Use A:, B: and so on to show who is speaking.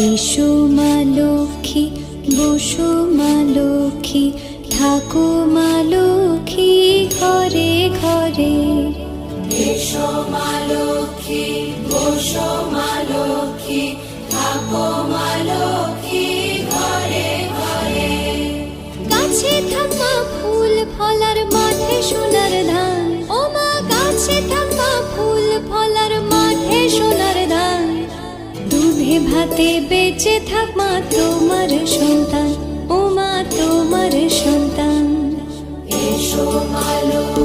A: এসো মা লক্ষ্মী, বসো মা লক্ষ্মী, থাকো মা লক্ষ্মী ঘরে ঘরে।
B: এসো মা লক্ষ্মী, বসো মা লক্ষ্মী, থাকো মা লক্ষ্মী ঘরে ঘরে।
A: গাছে থাকা ফুল ফলার মাঠে সোনার ধান, ও মা গাছে থাকা ফুল ফলার মাঠে সোনার ধান। দুধে ভাতে বেঁচে থাক মা তোমার সন্তান, ও মা তোমার সন্তান।
B: এসো মা লক্ষ্মী।